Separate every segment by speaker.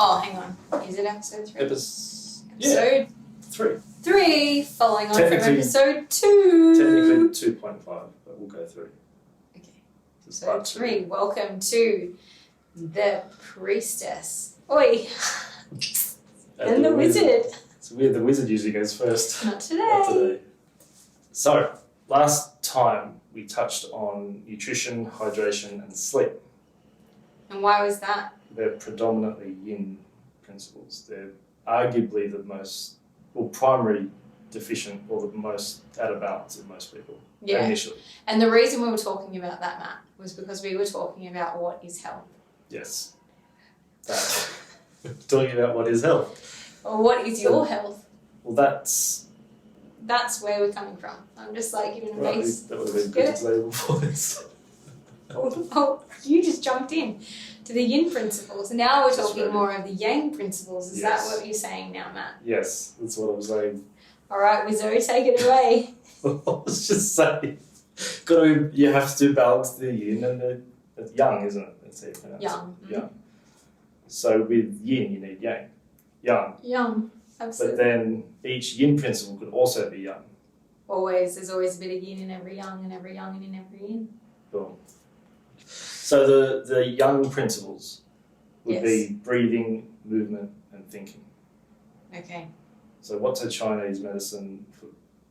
Speaker 1: Oh, hang on. Is it episode 3?
Speaker 2: Episode 3.
Speaker 1: 3, following on from episode 2.
Speaker 2: Technically 2.5, but we'll go 3.
Speaker 1: Okay.
Speaker 2: So
Speaker 1: 3. Welcome to the priestess. Oi. And the wizard.
Speaker 2: It's weird, the wizard usually goes first.
Speaker 1: Not today.
Speaker 2: Not today. So, last time we touched on nutrition, hydration, and sleep.
Speaker 1: And why was that?
Speaker 2: They're predominantly yin principles. They're arguably the most, primary deficient or the most out of balance in most people initially.
Speaker 1: And the reason we were talking about that, Matt, was because we were talking about what is health.
Speaker 2: Yes. Talking about what is health.
Speaker 1: Or what is your health?
Speaker 2: Well, that's
Speaker 1: where we're coming from. I'm just like giving a base.
Speaker 2: That would have been good example for this.
Speaker 1: Oh, you just jumped in to the yin principles. Now we're talking more of the yang principles. Is that what you're saying now, Matt?
Speaker 2: Yes, that's what I'm saying.
Speaker 1: All right, Wizzo, take it away.
Speaker 2: I was just saying, you have to balance the yin and the yang, isn't it? That's it.
Speaker 1: Yang.
Speaker 2: Yang. So with yin, you need yang. Yang.
Speaker 1: Yang, absolutely.
Speaker 2: But then each yin principle could also be yang.
Speaker 1: There's always a bit of yin in every yang, and every yang in every yin.
Speaker 2: Cool. So the yang principles would be breathing, movement, and thinking.
Speaker 1: Okay.
Speaker 2: So what's a Chinese medicine for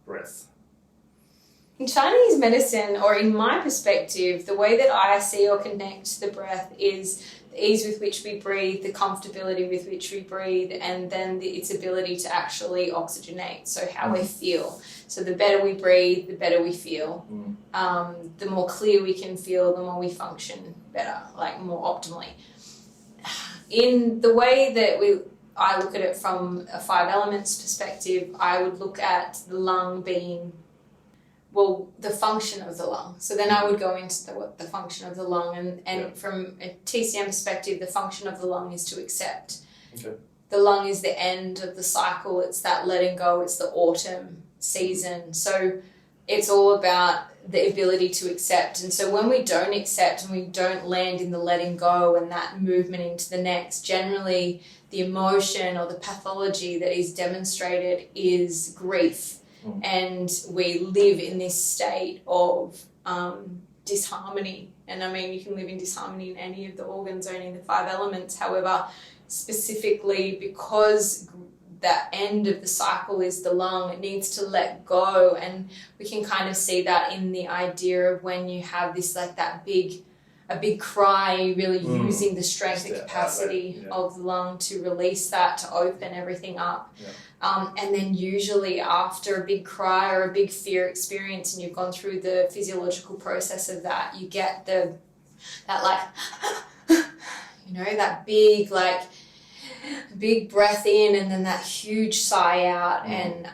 Speaker 2: breath?
Speaker 1: In Chinese medicine, or in my perspective, the way that I see or connect the breath is the ease with which we breathe, the comfortability with which we breathe, and then its ability to actually oxygenate, so how we feel. So the better we breathe, the better we feel. The more clear we can feel, the more we function better, like more optimally. In the way that I look at it from a 5 elements perspective, I would look at the lung being, the function of the lung. So then I would go into the function of the lung, and from a TCM perspective, the function of the lung is to accept.
Speaker 2: Okay.
Speaker 1: The lung is the end of the cycle. It's that letting go. It's the autumn season. So it's all about the ability to accept. And so when we don't accept and we don't land in the letting go and that movement into the next, generally the emotion or the pathology that is demonstrated is grief. And we live in this state of disharmony. And I mean, you can live in disharmony in any of the organs or any of the 5 elements. However, specifically because that end of the cycle is the lung, it needs to let go. And we can kind of see that in the idea of when you have this, like a big cry, really using the strength and capacity of the lung to release that, to open everything up. And then usually after a big cry or a big fear experience, and you've gone through the physiological process of that, you get that that big breath in, and then that huge sigh out, and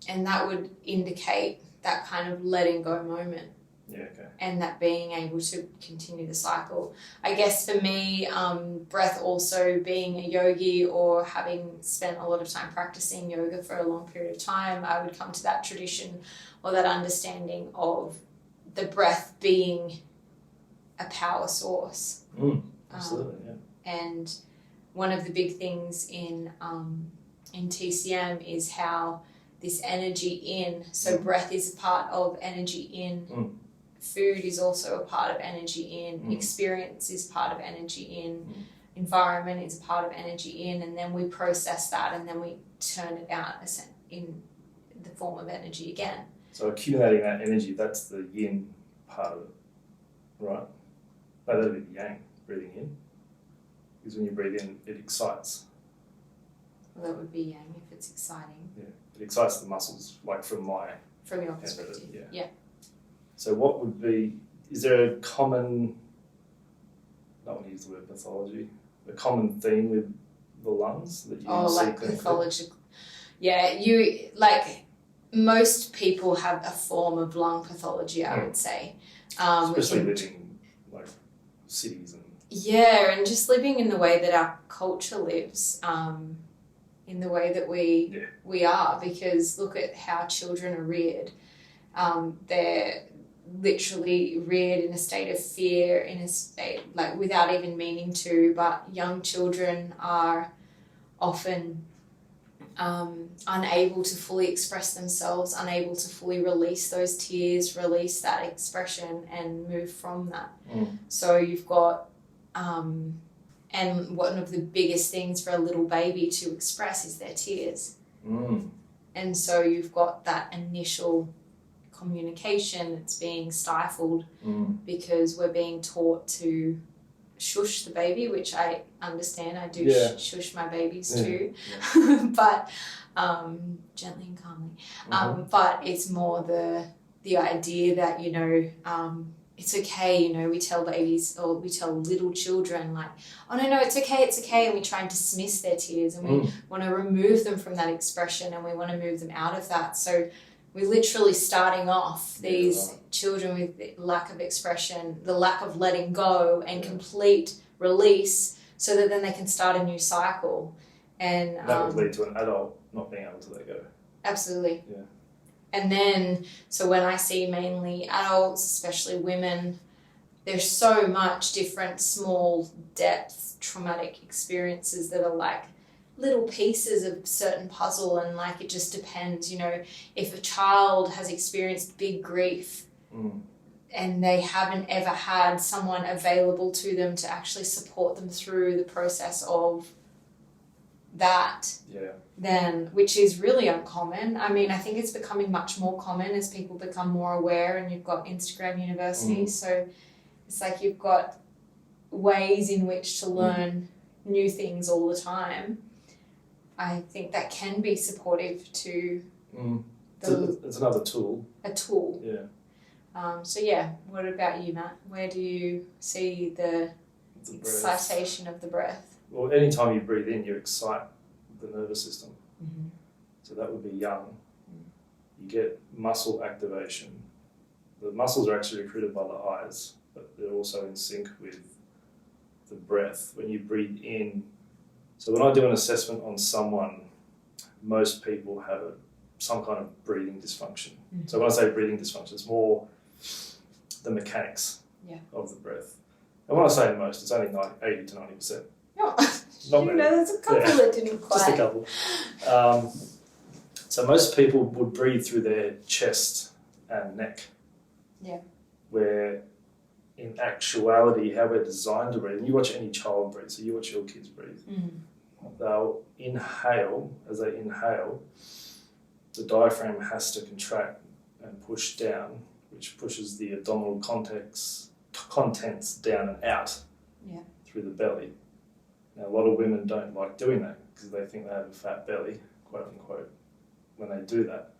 Speaker 1: that would indicate that kind of letting go moment. And that being able to continue the cycle. I guess for me, breath also being a yogi or having spent a lot of time practicing yoga for a long period of time, I would come to that tradition or that understanding of the breath being a power source.
Speaker 2: Absolutely,
Speaker 1: And one of the big things in TCM is how this energy in, so breath is a part of energy in, food is also a part of energy in, experience is part of energy in, environment is a part of energy in, and then we process that and then we turn it out in the form of energy again.
Speaker 2: So accumulating that energy, that's the yin part of it, right? No, that'd be the yang, breathing in. Because when you breathe in, it excites.
Speaker 1: Well, that would be yang if it's exciting.
Speaker 2: Yeah, it excites the muscles, like from
Speaker 1: your perspective. Yeah.
Speaker 2: So what would be, is there a common, I don't want to use the word pathology, a common theme with the lungs that you see?
Speaker 1: Like pathological. Yeah, most people have a form of lung pathology, I would say.
Speaker 2: Especially living like cities and...
Speaker 1: Yeah, and just living in the way that our culture lives, in the way that we are, because look at how children are reared. literally reared in a state of fear, in a state like without even meaning to. But young children are often unable to fully express themselves, unable to fully release those tears, release that expression, and move from that. So you've got and one of the biggest things for a little baby to express is their tears. And so you've got that initial communication that's being stifled because we're being taught to shush the baby, which I understand. I do shush my babies too, but gently and calmly. But it's more the idea that, you know, it's okay, you know, we tell babies or we tell little children like, oh no, it's okay, and we try and dismiss their tears, and we want to remove them from that expression, and we want to move them out of that. So we're literally starting off these children with the lack of expression, the lack of letting go and complete release, so that then they can start a new cycle. And
Speaker 2: that would lead to an adult not being able to let go.
Speaker 1: Absolutely.
Speaker 2: Yeah.
Speaker 1: And then, so when I see mainly adults, especially women, there's so much different small depth traumatic experiences that are like little pieces of certain puzzle, and like it just depends, you know, if a child has experienced big grief and they haven't ever had someone available to them to actually support them through the process of that, then, which is really uncommon. I mean, I think it's becoming much more common as people become more aware, and you've got Instagram University, so it's like you've got ways in which to learn new things all the time. I think that can be supportive to
Speaker 2: it's another tool.
Speaker 1: A tool.
Speaker 2: Yeah.
Speaker 1: So yeah, what about you, Matt? Where do you see the excitation of the breath?
Speaker 2: Well, anytime you breathe in, you excite the nervous system. So that would be young. You get muscle activation. The muscles are actually recruited by the eyes, but they're also in sync with the breath. When you breathe in, so when I do an assessment on someone, most people have some kind of breathing dysfunction. So when I say breathing dysfunction, it's more the mechanics of the breath. And when I say most, it's only 80 to 90%.
Speaker 1: Not many. There's a couple that didn't quite.
Speaker 2: Just a couple. So most people would breathe through their chest and neck.
Speaker 1: Yeah.
Speaker 2: Where in actuality, how we're designed to breathe, and you watch any child breathe, so you watch your kids breathe, they'll inhale. As they inhale, the diaphragm has to contract and push down, which pushes the abdominal contents down and out through the belly. Now, a lot of women don't like doing that because they think they have a fat belly, quote unquote, when they do that.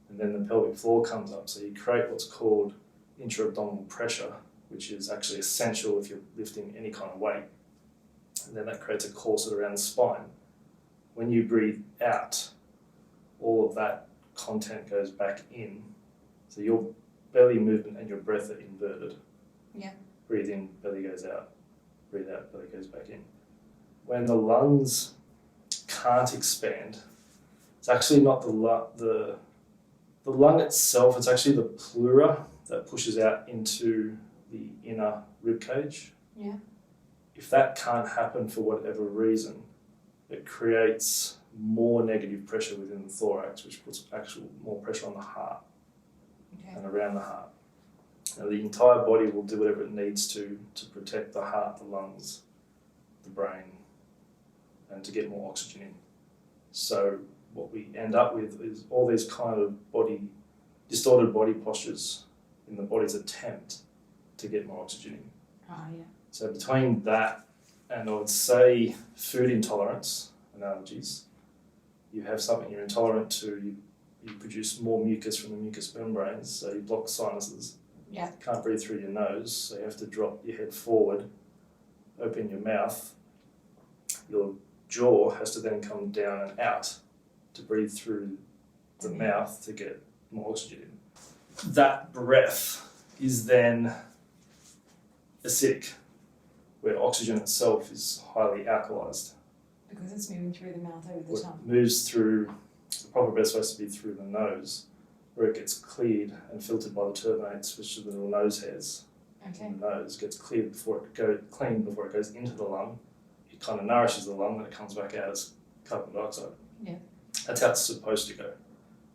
Speaker 2: And then the pelvic floor comes up, so you create what's called intra-abdominal pressure, which is actually essential if you're lifting any kind of weight. And then that creates a corset around the spine. When you breathe out, all of that content goes back in. So your belly movement and your breath are inverted.
Speaker 1: Yeah.
Speaker 2: Breathe in, belly goes out. Breathe out, belly goes back in. When the lungs can't expand, it's actually not the lung itself, it's actually the pleura that pushes out into the inner rib cage.
Speaker 1: Yeah.
Speaker 2: If that can't happen for whatever reason, it creates more negative pressure within the thorax, which puts actual more pressure on the heart and around the heart. Now, the entire body will do whatever it needs to protect the heart, the lungs, the brain, and to get more oxygen in. So what we end up with is all these kind of distorted body postures in the body's attempt to get more oxygen in. So between that and I would say food intolerance and allergies, you have something you're intolerant to, you produce more mucus from the mucous membranes, so you block sinuses.
Speaker 1: Yeah.
Speaker 2: You can't breathe through your nose, so you have to drop your head forward, open your mouth. Your jaw has to then come down and out to breathe through the mouth to get more oxygen in. That breath is then acidic, where oxygen itself is highly alkalized.
Speaker 1: Because it's moving through the mouth over the tongue.
Speaker 2: It moves through, the proper breath is supposed to be through the nose, where it gets cleared and filtered by the turbinates, which are the little nose hairs.
Speaker 1: Okay.
Speaker 2: And the nose gets cleared cleaned before it goes into the lung. It kind of nourishes the lung, and it comes back out as carbon dioxide.
Speaker 1: Yeah.
Speaker 2: That's how it's supposed to go.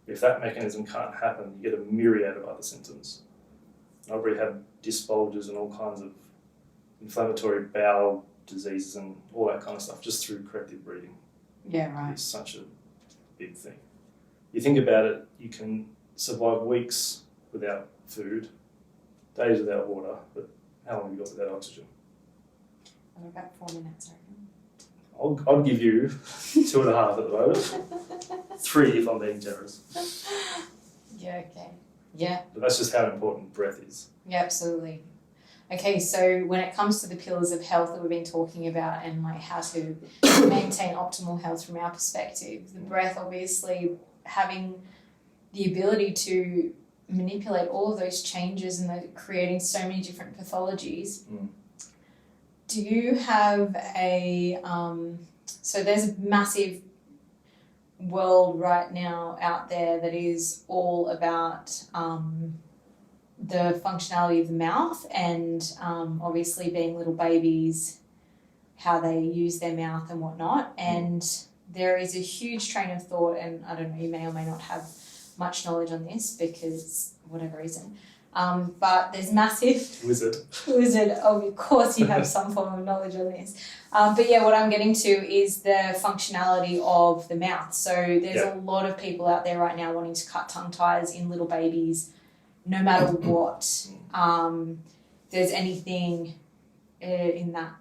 Speaker 2: If that mechanism can't happen, you get a myriad of other symptoms. I've already had disc bulges and all kinds of inflammatory bowel diseases and all that kind of stuff just through corrective breathing.
Speaker 1: Yeah, right.
Speaker 2: It's such a big thing. You think about it, you can survive weeks without food, days without water, but how long have you got without oxygen?
Speaker 1: About 4 minutes, I reckon.
Speaker 2: I'll give you 2.5 at the moment. 3 if I'm being generous.
Speaker 1: Yeah, okay. Yeah.
Speaker 2: But that's just how important breath is.
Speaker 1: Yeah, absolutely. Okay, so when it comes to the pillars of health that we've been talking about and like how to maintain optimal health from our perspective, the breath obviously having the ability to manipulate all of those changes and creating so many different pathologies. Do you have so there's a massive world right now out there that is all about the functionality of the mouth and obviously being little babies, how they use their mouth and whatnot. And there is a huge train of thought, and I don't know, you may or may not have much knowledge on this because whatever reason. But there's massive...
Speaker 2: Wizard.
Speaker 1: Of course you have some form of knowledge on this. But yeah, what I'm getting to is the functionality of the mouth. So there's a lot of people out there right now wanting to cut tongue ties in little babies, no matter what. There's anything in that.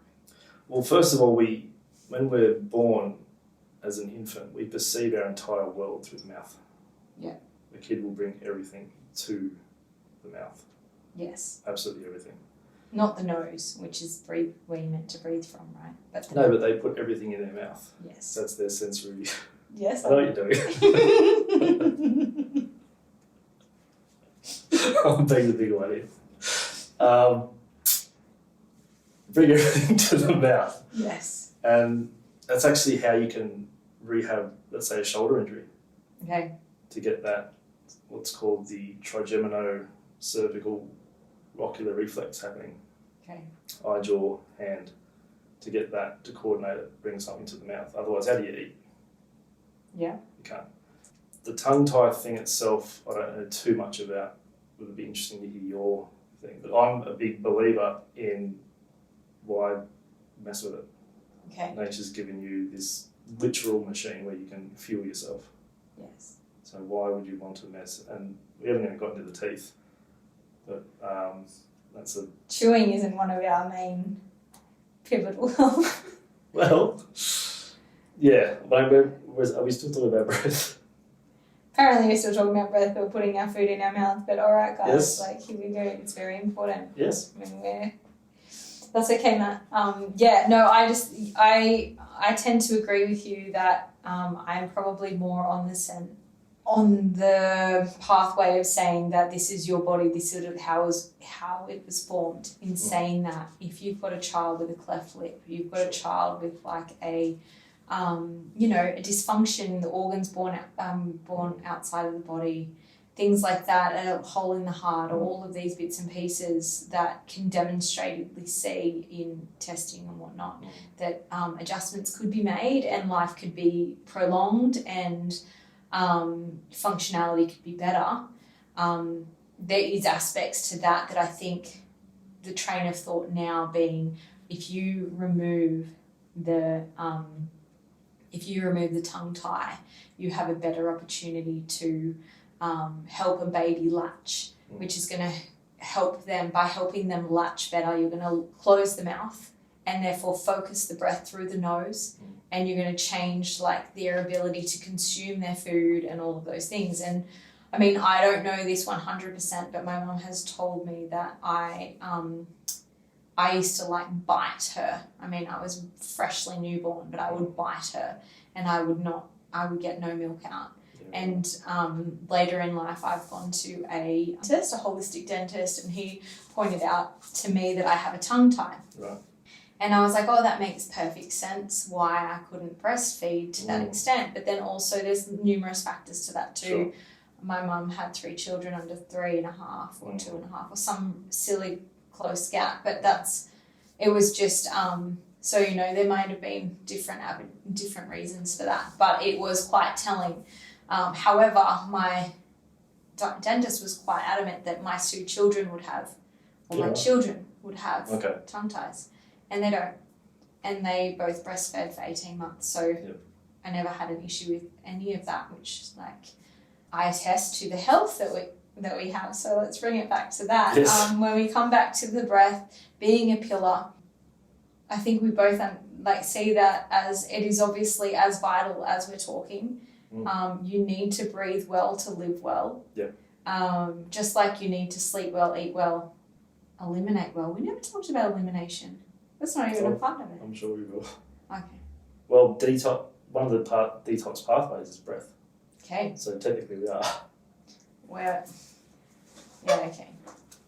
Speaker 2: Well, first of all, when we're born as an infant, we perceive our entire world through the mouth.
Speaker 1: Yeah.
Speaker 2: The kid will bring everything to the mouth.
Speaker 1: Yes.
Speaker 2: Absolutely everything.
Speaker 1: Not the nose, which is where you're meant to breathe from, right? But
Speaker 2: but they put everything in their mouth.
Speaker 1: Yes.
Speaker 2: That's their sensory.
Speaker 1: Yes.
Speaker 2: I know what you're doing. I'm being the bigger one here. Bring everything to the mouth.
Speaker 1: Yes.
Speaker 2: And that's actually how you can rehab, let's say, a shoulder injury.
Speaker 1: Okay.
Speaker 2: To get that, what's called the trigemino-cervical ocular reflex happening.
Speaker 1: Okay.
Speaker 2: Eye, jaw, hand. To get that to coordinate it, bring something to the mouth. Otherwise, how do you eat?
Speaker 1: Yeah.
Speaker 2: You can't. The tongue tie thing itself, I don't know too much about. It would be interesting to hear your thing. But I'm a big believer in why mess with it.
Speaker 1: Okay.
Speaker 2: Nature's given you this literal machine where you can fuel yourself.
Speaker 1: Yes.
Speaker 2: So why would you want to mess? And we haven't even gotten to the teeth. But that's a...
Speaker 1: Chewing isn't one of our main pivotal health.
Speaker 2: Well, yeah. But are we still talking about breath?
Speaker 1: Apparently we're still talking about breath, but we're putting our food in our mouth. But all right, guys,
Speaker 2: Yes.
Speaker 1: here we go. It's very important.
Speaker 2: Yes.
Speaker 1: I mean, that's okay, Matt. I tend to agree with you that I'm probably more on the pathway of saying that this is your body, this is how it was formed. In saying that, if you've got a child with a cleft lip, you've got a child with like a dysfunction in the organs born outside of the body, things like that, a hole in the heart, or all of these bits and pieces that can demonstrably see in testing and whatnot, that adjustments could be made and life could be prolonged and functionality could be better. There is aspects to that I think the train of thought now being if you remove the tongue tie, you have a better opportunity to help a baby latch, which is going to help them. By helping them latch better, you're going to close the mouth and therefore focus the breath through the nose, and you're going to change like their ability to consume their food and all of those things. And I mean, I don't know this 100%, but my mum has told me that I used to like bite her. I mean, I was freshly newborn, but I would bite her and I would get no milk out. And later in life, I've gone to a holistic dentist, and he pointed out to me that I have a tongue tie.
Speaker 2: Right.
Speaker 1: And I was like, oh, that makes perfect sense why I couldn't breastfeed to that extent. But then also there's numerous factors to that too. my mum had 3 children under 3.5 or 2.5 or some silly close gap, but it was just, so, you know, there might have been different reasons for that, but it was quite telling. However, my dentist was quite adamant that my 2 children would have, or my children would have tongue ties, and they don't. And they both breastfed for 18 months, so I never had an issue with any of that, which like I attest to the health that we have. So let's bring it back to that.
Speaker 2: Yes.
Speaker 1: When we come back to the breath being a pillar, I think we both see that as it is obviously as vital as we're talking. You need to breathe well to live well. Just like you need to sleep well, eat well, eliminate well. We never talked about elimination. That's not even a part of it.
Speaker 2: I'm sure we will.
Speaker 1: Okay.
Speaker 2: Well, one of the detox pathways is breath.
Speaker 1: Okay.
Speaker 2: So technically we are.
Speaker 1: Okay.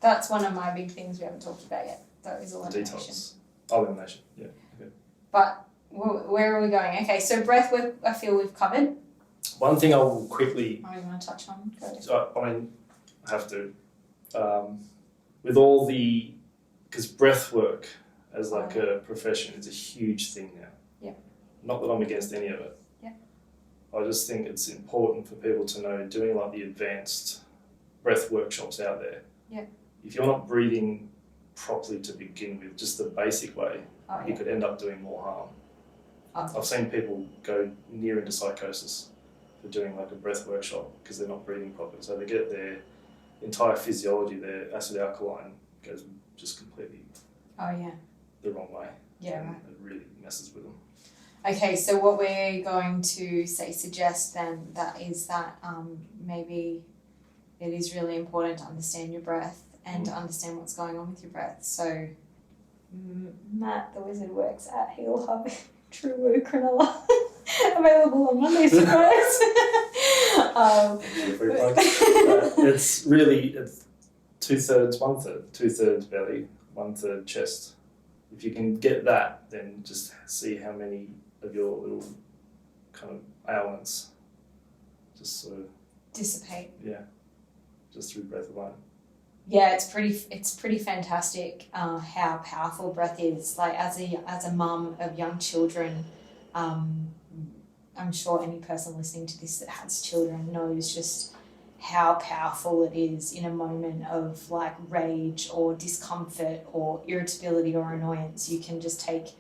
Speaker 1: That's one of my big things we haven't talked about yet. That is elimination.
Speaker 2: Detox. Elimination, yeah. Okay.
Speaker 1: But where are we going? Okay, so breath, I feel we've covered.
Speaker 2: One thing I will quickly...
Speaker 1: Oh, you want to touch on?
Speaker 2: I have to. With all the... Because breath work as like a profession is a huge thing now.
Speaker 1: Yeah.
Speaker 2: Not that I'm against any of it.
Speaker 1: Yeah.
Speaker 2: I just think it's important for people to know doing like the advanced breath workshops out there.
Speaker 1: Yeah.
Speaker 2: If you're not breathing properly to begin with, just the basic way, you could end up doing more harm. I've seen people go near into psychosis for doing like a breath workshop because they're not breathing properly. So they get their entire physiology, their acid alkaline goes just completely the wrong way.
Speaker 1: Yeah, right.
Speaker 2: It really messes with them.
Speaker 1: Okay, so what we're going to suggest then is that maybe it is really important to understand your breath and to understand what's going on with your breath. So Matt, the wizard, works at Heal Hub, True Word Cronulla. Available on Mondays to Fridays.
Speaker 2: It's 2/3, 1/3. 2/3 belly, 1/3 chest. If you can get that, then just see how many of your little kind of ailments just sort of
Speaker 1: dissipate.
Speaker 2: Yeah, just through breath alone.
Speaker 1: Yeah, it's pretty fantastic how powerful breath is. Like as a mum of young children, I'm sure any person listening to this that has children knows just how powerful it is in a moment of like rage or discomfort or irritability or annoyance. You can just if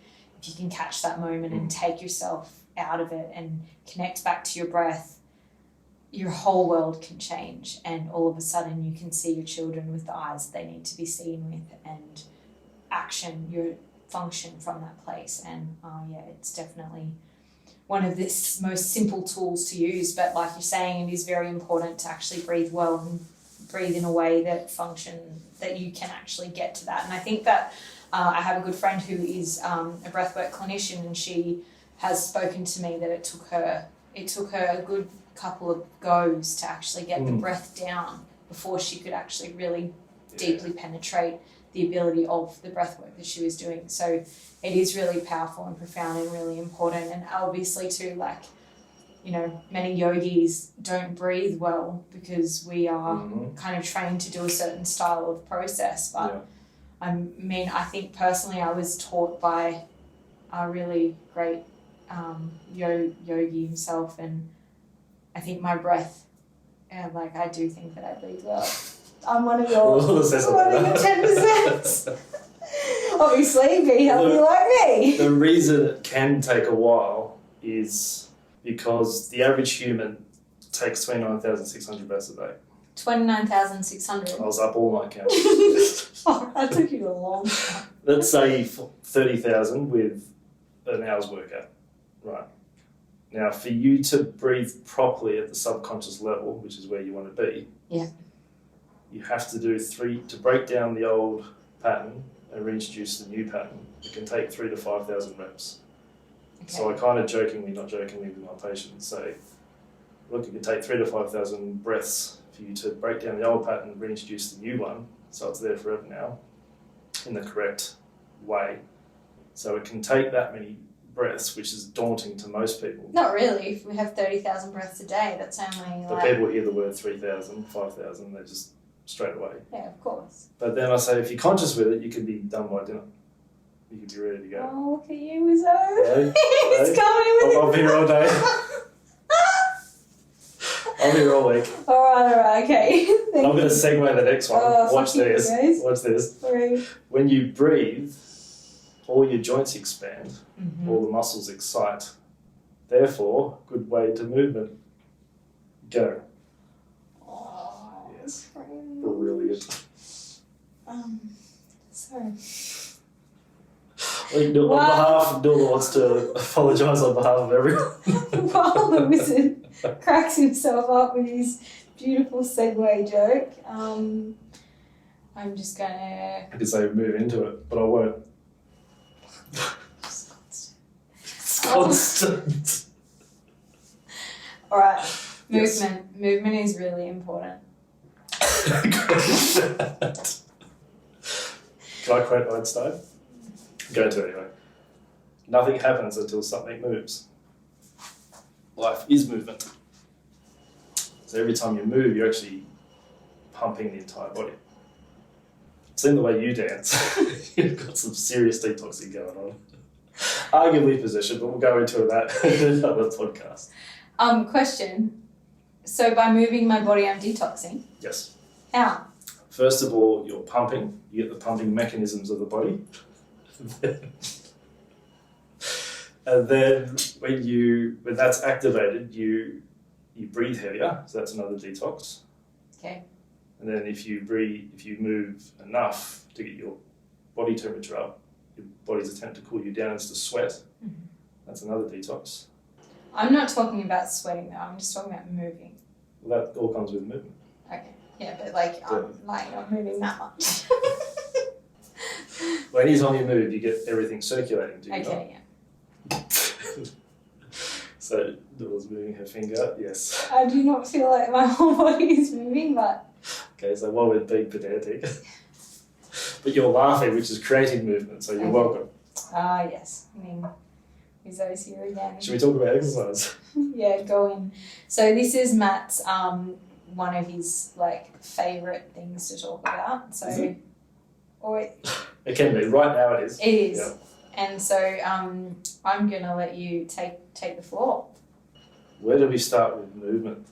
Speaker 1: you can catch that moment and take yourself out of it and connect back to your breath, your whole world can change, and all of a sudden you can see your children with the eyes they need to be seen with and your function from that place. And it's definitely one of the most simple tools to use, but like you're saying, it is very important to actually breathe well and breathe in a way that you can actually get to that. And I think that I have a good friend who is a breathwork clinician, and she has spoken to me that it took her a good couple of goes to actually get the breath down before she could actually really deeply penetrate the ability of the breath work that she was doing. So it is really powerful and profound and really important. And obviously too, like, you know, many yogis don't breathe well because we are kind of trained to do a certain style of process. But I mean, I think personally I was taught by a really great yogi himself, and I think my breath, I do think that I breathe well. I'm one of your 10%. Obviously, be healthy like me.
Speaker 2: The reason it can take a while is because the average human takes 29,600 breaths a day.
Speaker 1: 29,600?
Speaker 2: I was up all night counting.
Speaker 1: That took you a long time.
Speaker 2: Let's say 30,000 with an hour's workout. Right. Now, for you to breathe properly at the subconscious level, which is where you want to be, you have to do to break down the old pattern and reintroduce the new pattern. It can take 3,000 to 5,000 reps. Okay. So I kind of not jokingly with my patients say, look, it can take 3,000 to 5,000 breaths for you to break down the old pattern and reintroduce the new one, so it's there forever now, in the correct way. So it can take that many breaths, which is daunting to most people.
Speaker 1: Not really. If we have 30,000 breaths a day, that's only
Speaker 2: But people hear the word 3,000, 5,000, they're just straight away.
Speaker 1: Yeah, of course.
Speaker 2: But then I say, if you're conscious with it, you could be done by dinner. You could be ready to go.
Speaker 1: Oh, look at you, Wizzo.
Speaker 2: Hey,
Speaker 1: He's coming with
Speaker 2: I'll be here all day. I'll be here all week.
Speaker 1: Alright, okay.
Speaker 2: I'm going to segue the next one. Watch this.
Speaker 1: Guys.
Speaker 2: Watch this.
Speaker 1: Sorry.
Speaker 2: When you breathe, all your joints expand, all the muscles excite. Therefore, good way to movement. Go.
Speaker 1: Oh,
Speaker 2: Yes.
Speaker 1: friend.
Speaker 2: Brilliant.
Speaker 1: Sorry.
Speaker 2: Well, on behalf, Nilla wants to apologise on behalf of everyone.
Speaker 1: While the wizard cracks himself up with his beautiful segue joke, I'm just gonna.
Speaker 2: I could say move into it, but I won't.
Speaker 1: Just
Speaker 2: It's constant.
Speaker 1: Alright,
Speaker 2: Yes.
Speaker 1: movement. Movement is really important.
Speaker 2: Can I quote Einstein? Go to it anyway. Nothing happens until something moves. Life is movement. So every time you move, you're actually pumping the entire body. Seeing the way you dance, you've got some serious detoxing going on. Arguably possession, but we'll go into that in another podcast.
Speaker 1: Question. So by moving my body, I'm detoxing.
Speaker 2: Yes.
Speaker 1: How?
Speaker 2: First of all, you're pumping. You get the pumping mechanisms of the body. And then when that's activated, you breathe heavier, so that's another detox.
Speaker 1: Okay.
Speaker 2: And then if you move enough to get your body temperature up, your body's attempt to cool you down is to sweat. That's another detox.
Speaker 1: I'm not talking about sweating though. I'm just talking about moving.
Speaker 2: Well, that all comes with movement.
Speaker 1: Okay. Yeah, but I'm not moving that much.
Speaker 2: Well, anytime you move, you get everything circulating. Do you
Speaker 1: Okay. Yeah.
Speaker 2: not? So Nilla's moving her finger. Yes.
Speaker 1: I do not feel like my whole body is moving, but.
Speaker 2: Okay, so while we're being pedantic, but you're laughing, which is creating movement. So you're welcome.
Speaker 1: Ah, yes. I mean, Wizzo's here again.
Speaker 2: Should we talk about exercise?
Speaker 1: Yeah, go in. So this is Matt's one of his favourite things to talk about. So,
Speaker 2: Is it?
Speaker 1: Or
Speaker 2: It can be. Right now it is.
Speaker 1: it is.
Speaker 2: Yeah.
Speaker 1: And so I'm gonna let you take the floor.
Speaker 2: Where do we start with movement?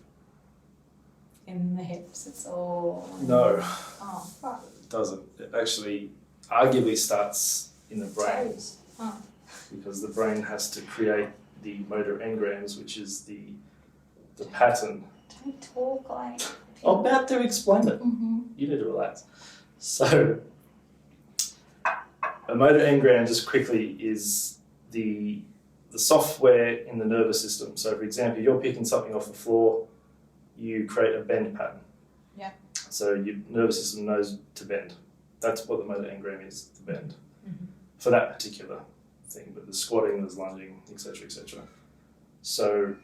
Speaker 1: In the hips, it's all.
Speaker 2: No,
Speaker 1: Oh, fuck.
Speaker 2: it doesn't. It actually arguably starts in the brain
Speaker 1: Toes. Oh.
Speaker 2: because the brain has to create the motor engrams, which is the pattern.
Speaker 1: Don't talk like.
Speaker 2: I'm about to explain it.
Speaker 1: Mm-hmm.
Speaker 2: You need to relax. So, a motor engram, just quickly, is the software in the nervous system. So, for example, you're picking something off the floor, you create a bend pattern.
Speaker 1: Yeah.
Speaker 2: So your nervous system knows to bend. That's what the motor engram is, to bend.
Speaker 1: Mm-hmm.
Speaker 2: For that particular thing. But there's squatting, there's lunging, etc., etc. So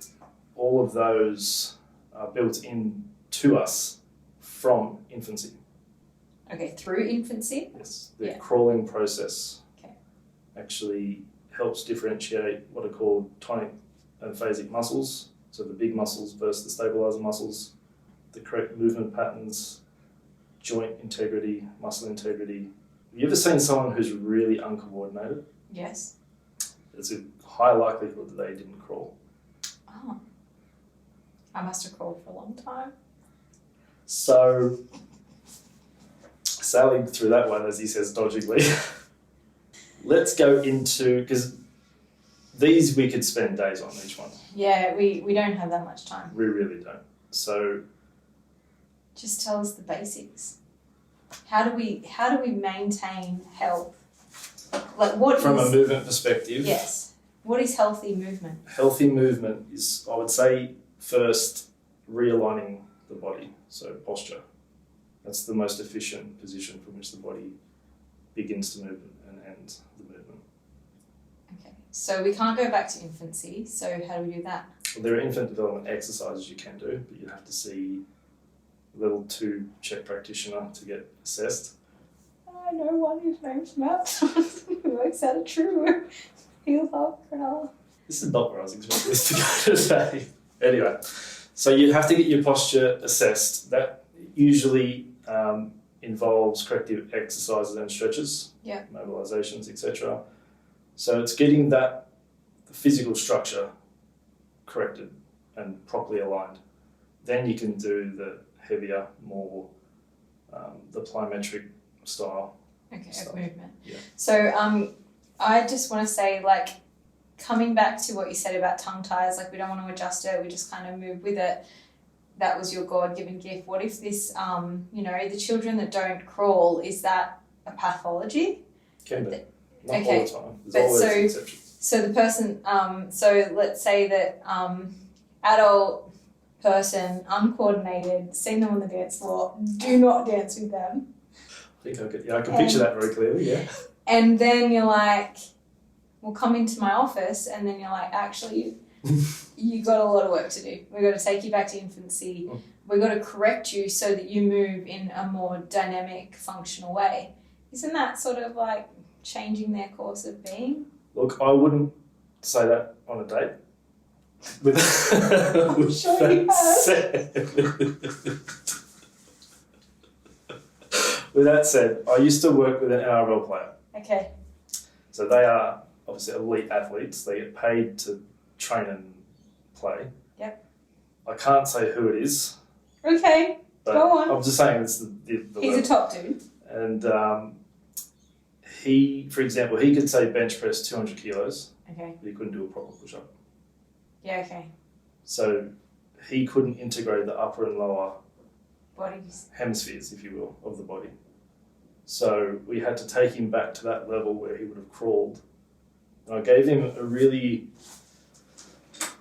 Speaker 2: all of those are built in to us from infancy.
Speaker 1: Okay, through infancy.
Speaker 2: Yes, the
Speaker 1: Yeah.
Speaker 2: crawling process
Speaker 1: Okay.
Speaker 2: actually helps differentiate what are called tonic and phasic muscles. So the big muscles versus the stabilizer muscles, the correct movement patterns, joint integrity, muscle integrity. Have you ever seen someone who's really uncoordinated?
Speaker 1: Yes.
Speaker 2: There's a high likelihood that they didn't crawl.
Speaker 1: Oh. I must have crawled for a long time.
Speaker 2: So, sailing through that one, as he says dodgingly, let's go into, because these we could spend days on each one.
Speaker 1: Yeah, we don't have that much time.
Speaker 2: We really don't. So,
Speaker 1: Just tell us the basics. How do we maintain health? Like what
Speaker 2: from
Speaker 1: is
Speaker 2: a movement perspective,
Speaker 1: yes? What is healthy movement?
Speaker 2: healthy movement is, I would say, first realigning the body, so posture. That's the most efficient position from which the body begins to move and ends the movement.
Speaker 1: Okay, so we can't go back to infancy. So how do we do that?
Speaker 2: Well, there are infant development exercises you can do, but you have to see a level 2 check practitioner to get assessed.
Speaker 1: I know one whose name's Matt. Who works out of True. You love granola.
Speaker 2: This is not where I was expecting this to go today. Anyway, so you have to get your posture assessed. That usually involves corrective exercises and stretches, mobilisations, etc. So it's getting that physical structure corrected and properly aligned. Then you can do the heavier, more the plyometric style.
Speaker 1: Okay, of movement.
Speaker 2: Yeah.
Speaker 1: So I just want to say, like, coming back to what you said about tongue ties, like we don't want to adjust it, we just kind of move with it. That was your God-given gift. What if this, the children that don't crawl, is that a pathology?
Speaker 2: Can be. Not all the time. There's
Speaker 1: But
Speaker 2: always exceptions.
Speaker 1: So the person, so let's say that adult person, uncoordinated, seen them on the dance floor, do not dance with them.
Speaker 2: I can picture that very clearly, yeah.
Speaker 1: And then you're like, well, come into my office, and then you're like, actually, you got a lot of work to do. We've got to take you back to infancy. We've got to correct you so that you move in a more dynamic, functional way. Isn't that sort of like changing their course of being?
Speaker 2: Look, I wouldn't say that on a date. With
Speaker 1: I'm sure you have.
Speaker 2: With that said, I used to work with an NRL player.
Speaker 1: Okay.
Speaker 2: So they are obviously elite athletes. They get paid to train and play.
Speaker 1: Yep.
Speaker 2: I can't say who it is.
Speaker 1: Okay, go on.
Speaker 2: I'm just saying it's the
Speaker 1: He's
Speaker 2: level.
Speaker 1: a top dude.
Speaker 2: And he, for example, he could say bench press 200 kilos.
Speaker 1: Okay.
Speaker 2: But he couldn't do a proper push-up.
Speaker 1: Yeah, okay.
Speaker 2: So he couldn't integrate the upper and lower
Speaker 1: Bodies.
Speaker 2: hemispheres, if you will, of the body. So we had to take him back to that level where he would have crawled. And I gave him a really,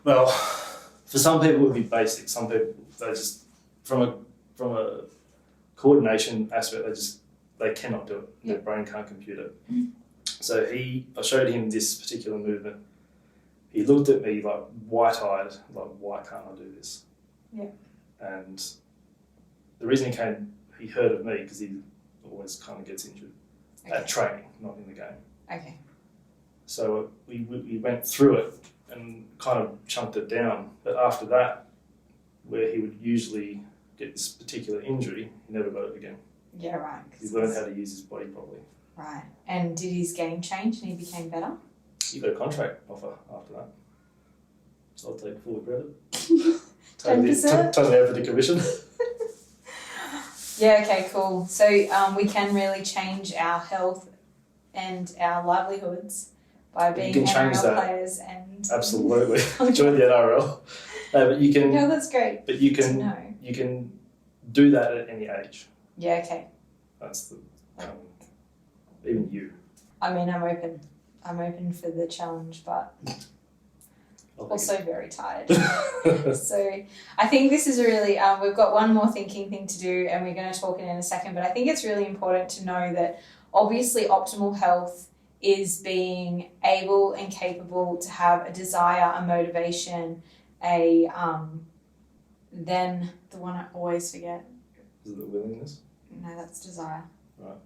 Speaker 2: well, for some people it would be basic. Some people, they just, from a coordination aspect, they cannot do it.
Speaker 1: Yeah.
Speaker 2: Their brain can't compute it. So I showed him this particular movement. He looked at me like wide-eyed, like, why can't I do this?
Speaker 1: Yeah.
Speaker 2: And the reason he heard of me because he always kind of gets injured at training, not in the game.
Speaker 1: Okay.
Speaker 2: So we went through it and kind of chunked it down. But after that, where he would usually get this particular injury, he never got it again.
Speaker 1: Yeah, right.
Speaker 2: He learned how to use his body properly.
Speaker 1: Right. And did his game change and he became better?
Speaker 2: He got a contract offer after that. So I'll take full credit.
Speaker 1: 10%?
Speaker 2: Totally over the commission.
Speaker 1: Yeah, okay, cool. So we can really change our health and our livelihoods by being NRL players and
Speaker 2: absolutely join the NRL. But you can.
Speaker 1: No, that's great.
Speaker 2: But you can do that at any age.
Speaker 1: Yeah, okay.
Speaker 2: That's the even you.
Speaker 1: I mean, I'm open for the challenge, but also very tired. So I think this is really, we've got one more thinking thing to do and we're going to talk in a second, but I think it's really important to know that obviously optimal health is being able and capable to have a desire, a motivation, then the one I always forget.
Speaker 2: Is it the willingness?
Speaker 1: No, that's desire.
Speaker 2: Right.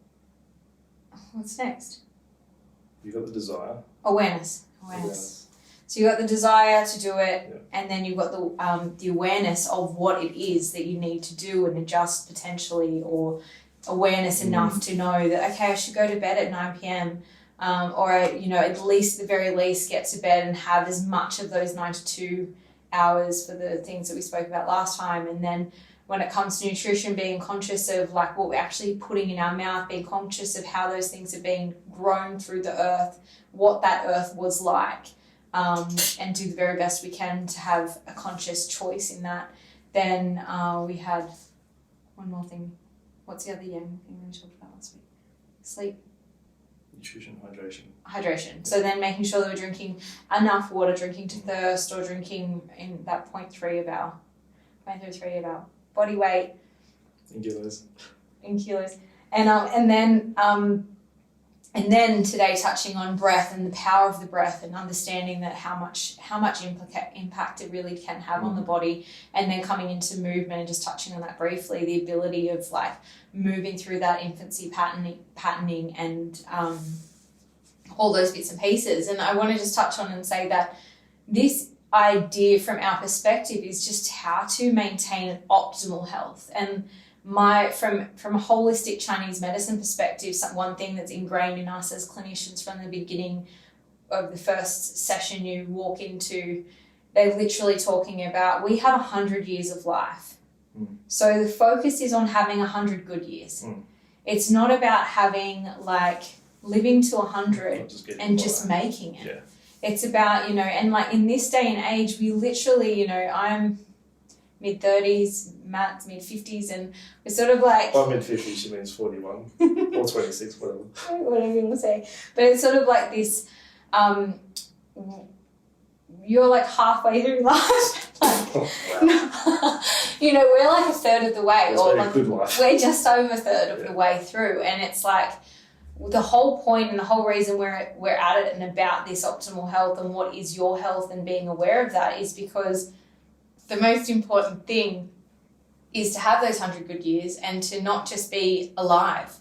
Speaker 1: What's next?
Speaker 2: You got the desire.
Speaker 1: Awareness. So you got the desire to do it,
Speaker 2: yeah.
Speaker 1: And then you've got the awareness of what it is that you need to do and adjust potentially, or awareness enough to know that, okay, I should go to bed at 9 p.m. Or at least the very least get to bed and have as much of those 9 to 2 hours for the things that we spoke about last time. And then when it comes to nutrition, being conscious of like what we're actually putting in our mouth, being conscious of how those things are being grown through the earth, what that earth was like. And do the very best we can to have a conscious choice in that. Then we had one more thing. What's the other yang thing we talked about last week? Sleep.
Speaker 2: Nutrition, hydration.
Speaker 1: Yeah. So then making sure that we're drinking enough water, drinking to thirst, or drinking in that 0.3 of our body weight.
Speaker 2: In kilos.
Speaker 1: And then today touching on breath and the power of the breath and understanding that how much impact it really can have on the body, and then coming into movement and just touching on that briefly, the ability of like moving through that infancy patterning and all those bits and pieces. And I want to just touch on and say that this idea from our perspective is just how to maintain optimal health. And from a holistic Chinese medicine perspective, one thing that's ingrained in us as clinicians from the beginning of the first session you walk into, they're literally talking about, we have 100 years of life. So the focus is on having 100 good years. It's not about having living to 100 and just making it.
Speaker 2: Yeah.
Speaker 1: It's about, and in this day and age, we literally, I'm mid-30s, Matt's mid-50s, and we're sort of like...
Speaker 2: By mid-50s, she means 41 or 26, whatever.
Speaker 1: Whatever you want to say. But it's sort of like this, you're like halfway through life. We're like a third of the way.
Speaker 2: It's
Speaker 1: or
Speaker 2: very good life.
Speaker 1: We're just over a third of the way through. And it's like the whole point and the whole reason we're at it and about this optimal health and what is your health and being aware of that is because the most important thing is to have those 100 good years and to not just be alive.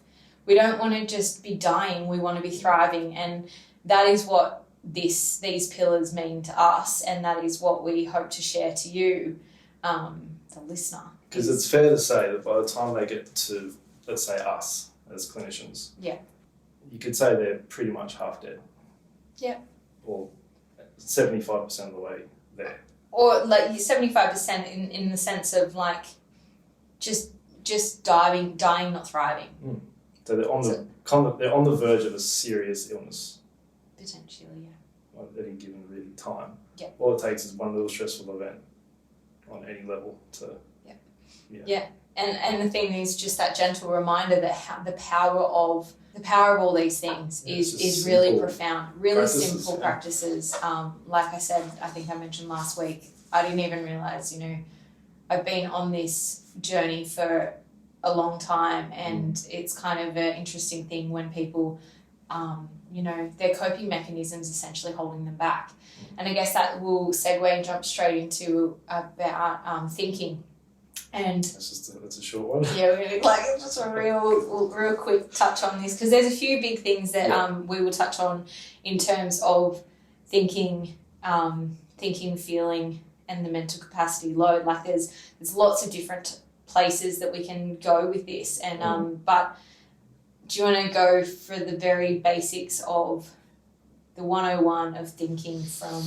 Speaker 1: We don't want to just be dying. We want to be thriving. And that is what these pillars mean to us, and that is what we hope to share to you, the listener.
Speaker 2: Because it's fair to say that by the time they get to, let's say, us as clinicians, you could say they're pretty much half dead. Yeah. Or 75% of the way there.
Speaker 1: Or 75% in the sense of just dying, not thriving.
Speaker 2: So they're on the verge of a serious illness.
Speaker 1: Potentially, yeah.
Speaker 2: At any given really time.
Speaker 1: Yeah.
Speaker 2: All it takes is one little stressful event on any level to...
Speaker 1: Yeah. And the thing is just that gentle reminder that the power of all these things is really profound. Really simple practices. Like I said, I think I mentioned last week, I didn't even realise, I've been on this journey for a long time, and it's kind of an interesting thing when people... their coping mechanisms essentially holding them back. And I guess that will segue and jump straight into about thinking. And
Speaker 2: that's a short one.
Speaker 1: Yeah, we're going to just a real quick touch on this, because there's a few big things that we will touch on in terms of thinking, feeling, and the mental capacity load. Like there's lots of different places that we can go with this, and but do you want to go for the very basics of the 101 of thinking from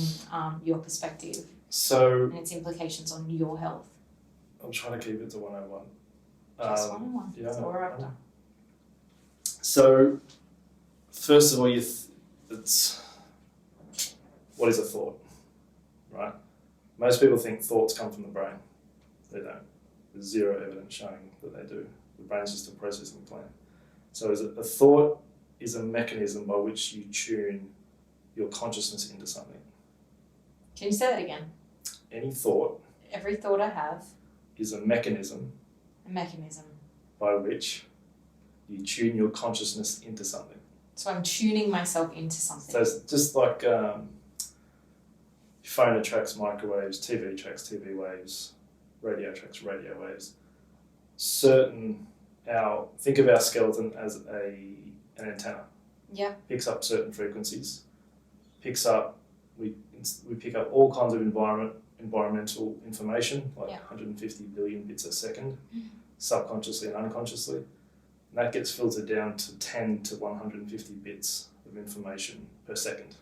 Speaker 1: your perspective? And its implications on your health.
Speaker 2: I'm trying to keep it to 101.
Speaker 1: Just 101.
Speaker 2: Yeah,
Speaker 1: that's all we're after.
Speaker 2: So, first of all, what is a thought, right? Most people think thoughts come from the brain. They don't. There's zero evidence showing that they do. The brain's just a processing plant. So a thought is a mechanism by which you tune your consciousness into something.
Speaker 1: Can you say that again?
Speaker 2: Any thought.
Speaker 1: Every thought I have.
Speaker 2: Is a mechanism. By which you tune your consciousness into something.
Speaker 1: So I'm tuning myself into something.
Speaker 2: So it's just like your phone attracts microwaves, TV attracts TV waves, radio attracts radio waves. Think of our skeleton as an antenna.
Speaker 1: Yeah.
Speaker 2: Picks up certain frequencies. We pick up all kinds of environmental information, like 150 billion bits a second, subconsciously and unconsciously. And that gets filtered down to 10 to 150 bits of information per second.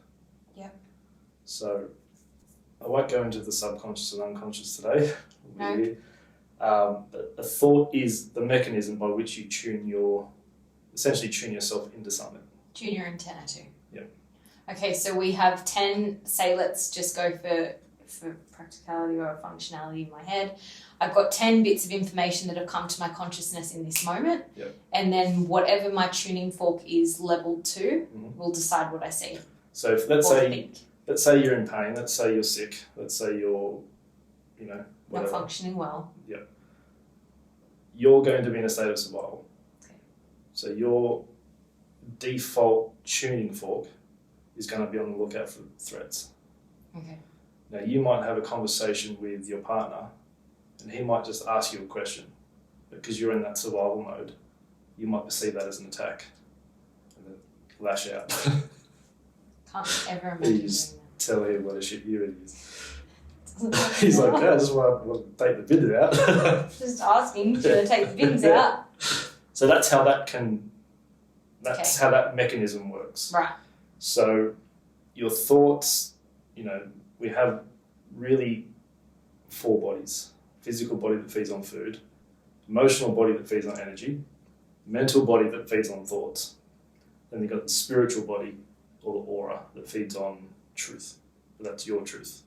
Speaker 1: Yeah.
Speaker 2: So I won't go into the subconscious and unconscious today.
Speaker 1: No.
Speaker 2: But a thought is the mechanism by which you essentially tune yourself into something.
Speaker 1: Tune your antenna too.
Speaker 2: Yeah.
Speaker 1: Okay, so we have 10, let's just go for practicality or functionality in my head. I've got 10 bits of information that have come to my consciousness in this moment.
Speaker 2: Yep.
Speaker 1: And then whatever my tuning fork is leveled to will decide what I see.
Speaker 2: So let's say you're in pain, let's say you're sick, let's say you're, whatever.
Speaker 1: Not functioning well.
Speaker 2: Yeah. You're going to be in a state of survival.
Speaker 1: Okay.
Speaker 2: So your default tuning fork is going to be on the lookout for threats.
Speaker 1: Okay.
Speaker 2: Now, you might have a conversation with your partner and he might just ask you a question. Because you're in that survival mode, you might perceive that as an attack and then lash out.
Speaker 1: Can't ever
Speaker 2: You
Speaker 1: imagine
Speaker 2: just
Speaker 1: doing
Speaker 2: tell him what a shit year it is.
Speaker 1: that.
Speaker 2: He's like, yeah, I just want to take the bins out.
Speaker 1: Just asking, should I take the bins out?
Speaker 2: So that's how how that mechanism works.
Speaker 1: Right.
Speaker 2: So your thoughts, we have really 4 bodies. Physical body that feeds on food, emotional body that feeds on energy, mental body that feeds on thoughts. Then you've got the spiritual body, or the aura, that feeds on truth. That's your truth.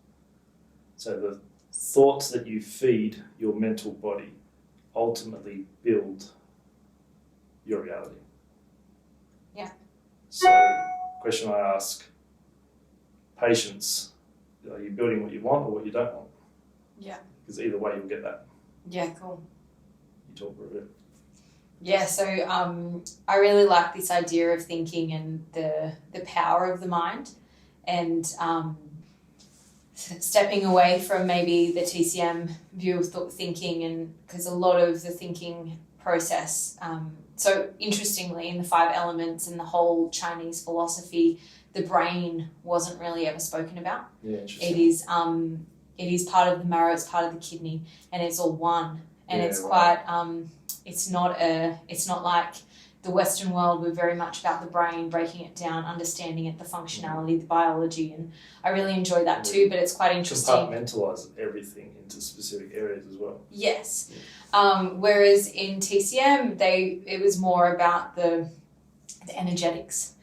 Speaker 2: So the thoughts that you feed your mental body ultimately build your reality.
Speaker 1: Yeah.
Speaker 2: So, question I ask, patience, are you building what you want or what you don't want?
Speaker 1: Yeah.
Speaker 2: Because either way you'll get that.
Speaker 1: Yeah, cool.
Speaker 2: You talk about it.
Speaker 1: Yeah, so I really like this idea of thinking and the power of the mind, and stepping away from maybe the TCM view of thinking, and because a lot of the thinking process, so interestingly in the 5 elements and the whole Chinese philosophy, the brain wasn't really ever spoken about.
Speaker 2: Yeah, interesting.
Speaker 1: It is part of the marrow, it's part of the kidney, and it's all one. And it's
Speaker 2: right.
Speaker 1: quite, it's not like the Western world. We're very much about the brain, breaking it down, understanding it, the functionality, the biology, and I really enjoy that too. But it's quite interesting.
Speaker 2: Compartmentalize everything into specific areas as well.
Speaker 1: Yes. Whereas in TCM, it was more about the energetics.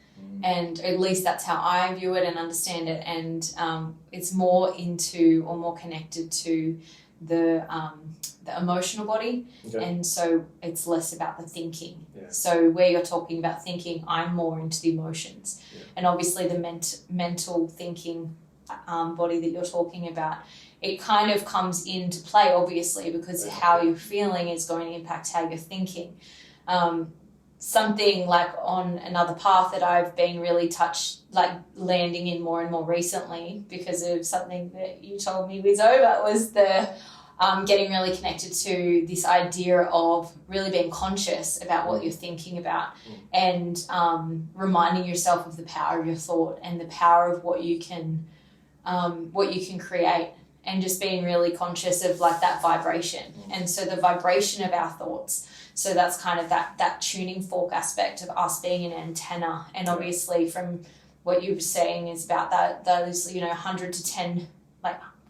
Speaker 1: And at least that's how I view it and understand it. And it's more into or more connected to the emotional body.
Speaker 2: Okay.
Speaker 1: And so it's less about the thinking.
Speaker 2: Yeah.
Speaker 1: So where you're talking about thinking, I'm more into the emotions.
Speaker 2: Yeah.
Speaker 1: And obviously the mental thinking body that you're talking about, it kind of comes into play, obviously, because how you're feeling is going to impact how you're thinking. Something like on another path that I've been really landing in more and more recently because of something that you told me was over, was the getting really connected to this idea of really being conscious about what you're thinking about, and reminding yourself of the power of your thought and the power of what you can create, and just being really conscious of like that vibration. And so the vibration of our thoughts, so that's kind of that tuning fork aspect of us being an antenna. And obviously from what you were saying is about those 100 to 10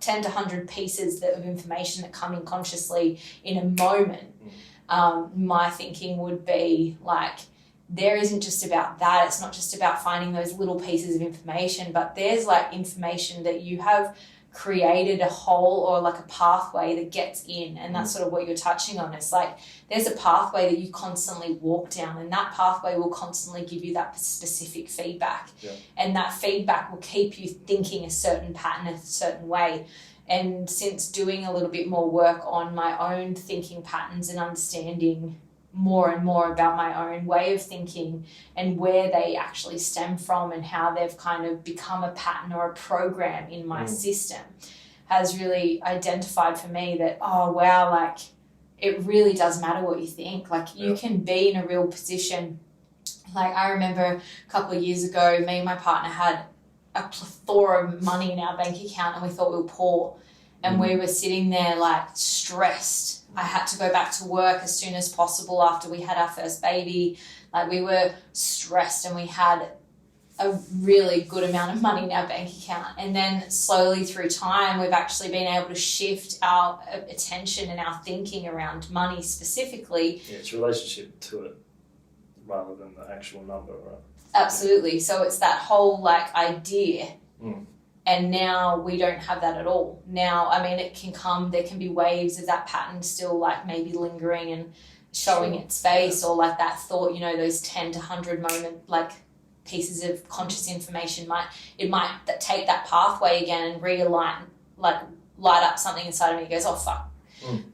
Speaker 1: to 100 pieces of information that come in consciously in a moment. My thinking would be like, there isn't just about that. It's not just about finding those little pieces of information, but there's like information that you have created a whole or like a pathway that gets in, and that's sort of what you're touching on. It's like there's a pathway that you constantly walk down, and that pathway will constantly give you that specific feedback. And that feedback will keep you thinking a certain pattern, a certain way. And since doing a little bit more work on my own thinking patterns and understanding more and more about my own way of thinking and where they actually stem from and how they've kind of become a pattern or a program in my system, has really identified for me that, oh wow, like it really does matter what you think. Like you can be in a real position. Like I remember a couple of years ago, me and my partner had a plethora of money in our bank account and we thought we were poor, and we were sitting there like stressed. I had to go back to work as soon as possible after we had our first baby. Like we were stressed, and we had a really good amount of money in our bank account. And then slowly through time, we've actually been able to shift our attention and our thinking around money specifically.
Speaker 2: Yeah, it's a relationship to it rather than the actual number, right?
Speaker 1: Absolutely. So it's that whole like idea. And now we don't have that at all. Now, I mean, it can come, there can be waves of that pattern still like maybe lingering and showing its face, or like that thought, those 10 to 100 moment like pieces of conscious information might take that pathway again and realign, like light up something inside of me that goes, oh fuck.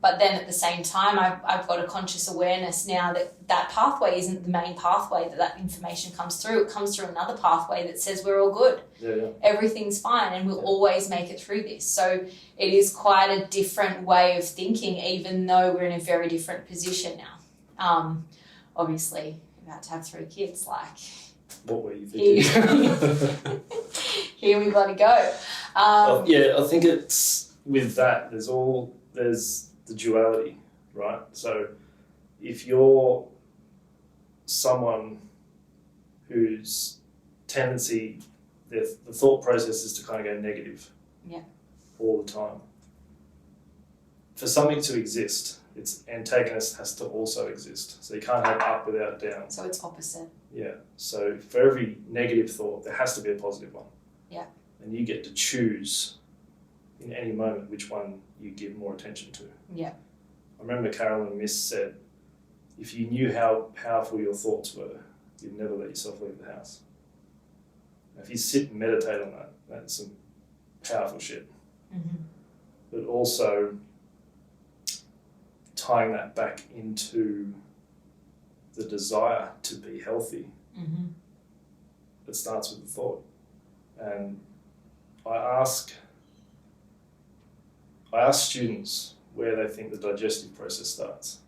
Speaker 1: But then at the same time, I've got a conscious awareness now that pathway isn't the main pathway that information comes through. It comes through another pathway that says we're all good. Everything's fine, and we'll always make it through this. So it is quite a different way of thinking, even though we're in a very different position now. Obviously, about to have 3 kids, like...
Speaker 2: What were you thinking?
Speaker 1: here we bloody go.
Speaker 2: Yeah, I think it's with that. There's the duality, right? So if you're someone whose tendency, the thought process is to kind of go negative, all the time. For something to exist, its antagonist has to also exist. So you can't have up without down.
Speaker 1: So it's opposite.
Speaker 2: Yeah. So for every negative thought, there has to be a positive one.
Speaker 1: Yeah.
Speaker 2: And you get to choose in any moment which one you give more attention to.
Speaker 1: Yeah.
Speaker 2: I remember Carolyn Miss said, if you knew how powerful your thoughts were, you'd never let yourself leave the house. If you sit and meditate on that, that's some powerful shit.
Speaker 1: Mm-hmm.
Speaker 2: But also tying that back into the desire to be healthy, it starts with the thought. And I ask students where they think the digestive process starts.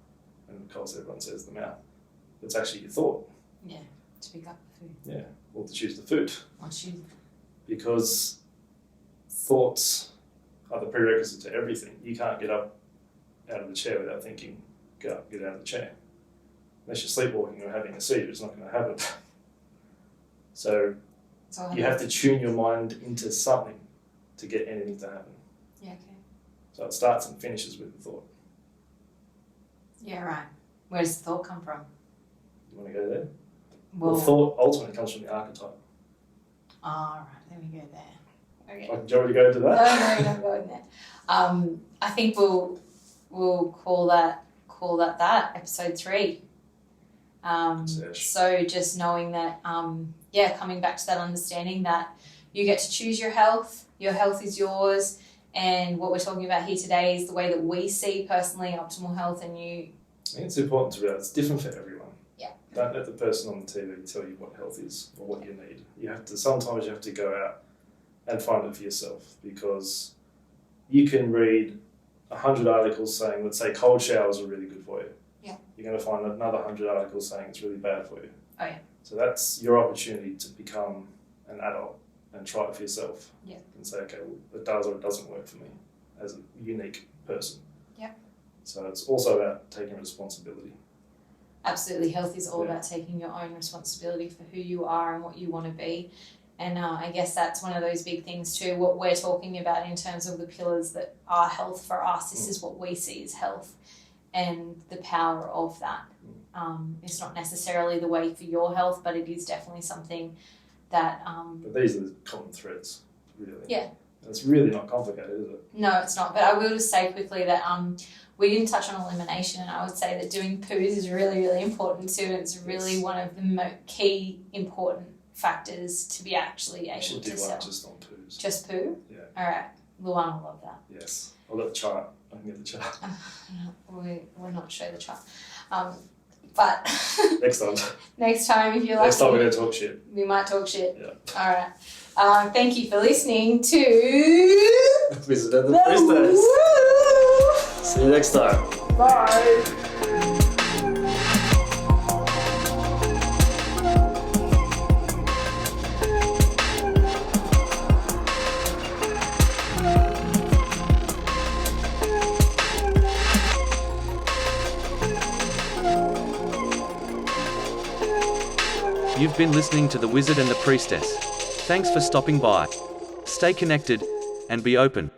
Speaker 2: And of course everyone says the mouth. It's actually your thought.
Speaker 1: Yeah, to pick up the food.
Speaker 2: Yeah, or to choose the food.
Speaker 1: Or choose.
Speaker 2: Because thoughts are the prerequisite to everything. You can't get up out of the chair without thinking, get up, get out of the chair. Unless you're sleepwalking or having a seizure, it's not going to happen. So you have to tune your mind into something to get anything to happen.
Speaker 1: Yeah, okay.
Speaker 2: So it starts and finishes with the thought.
Speaker 1: Yeah, right. Where does the thought come from?
Speaker 2: You want to go there?
Speaker 1: Well,
Speaker 2: thought ultimately comes from the archetype.
Speaker 1: All right, let me go there. Okay.
Speaker 2: Do you want me to go into that?
Speaker 1: No, don't go in there. I think we'll call that episode 3. So just knowing that, coming back to that understanding that you get to choose your health is yours, and what we're talking about here today is the way that we see personally optimal health, and you...
Speaker 2: I think it's important to realize it's different for everyone.
Speaker 1: Yeah.
Speaker 2: Don't let the person on the TV tell you what health is or what you need. Sometimes you have to go out and find it for yourself, because you can read 100 articles saying, let's say, cold showers are really good for you.
Speaker 1: Yeah.
Speaker 2: You're going to find another 100 articles saying it's really bad for you.
Speaker 1: Oh, yeah.
Speaker 2: So that's your opportunity to become an adult and try it for yourself. Yeah. And say, okay, well, it does or it doesn't work for me as a unique person.
Speaker 1: Yeah.
Speaker 2: So it's also about taking responsibility.
Speaker 1: Absolutely. Health is all about taking your own responsibility for who you are and what you want to be. And I guess that's one of those big things too, what we're talking about in terms of the pillars that are health for us. This is what we see as health and the power of that. It's not necessarily the way for your health, but it is definitely something that...
Speaker 2: But these are the common threads, really.
Speaker 1: Yeah.
Speaker 2: It's really not complicated, is it?
Speaker 1: No, it's not. But I will just say quickly that we didn't touch on elimination, and I would say that doing poos is really, really important too. It's really one of the key important factors to be actually able to sell. You should do one just on poos. Just poo? Yeah. All right. Luana will love that.
Speaker 2: Yes. I'll let the chart. I can get the chart.
Speaker 1: We'll not show the chart. But
Speaker 2: next time.
Speaker 1: Next time, if you're
Speaker 2: next time we're going to talk shit.
Speaker 1: We might talk shit.
Speaker 2: Yeah.
Speaker 1: All right. Thank you for listening to
Speaker 2: Visit at the Priestess. See you next time.
Speaker 1: Bye.
Speaker 3: You've been listening to The Wizard and the Priestess. Thanks for stopping by. Stay connected and be open.